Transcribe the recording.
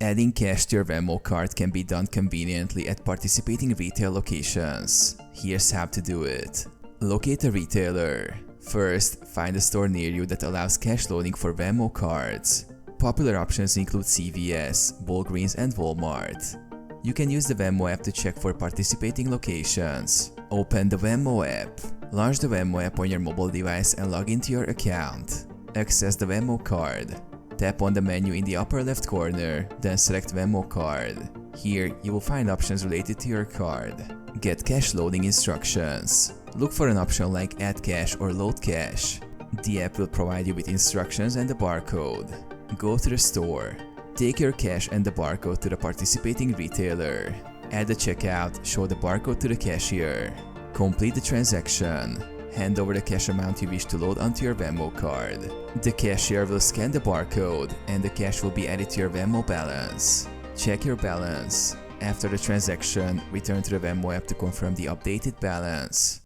Adding cash to your Venmo card can be done conveniently at participating retail locations. Here's how to do it. Locate a retailer. First, find a store near you that allows cash loading for Venmo cards. Popular options include CVS, Walgreens, and Walmart. You can use the Venmo app to check for participating locations. Open the Venmo app. Launch the Venmo app on your mobile device and log into your account. Access the Venmo card. Tap on the menu in the upper left corner, then select Venmo card. Here, you will find options related to your card. Get cash loading instructions. Look for an option like Add Cash or Load Cash. The app will provide you with instructions and a barcode. Go to the store. Take your cash and the barcode to the participating retailer. At the checkout, show the barcode to the cashier. Complete the transaction. Hand over the cash amount you wish to load onto your Venmo card. The cashier will scan the barcode and the cash will be added to your Venmo balance. Check your balance. After the transaction, return to the Venmo app to confirm the updated balance.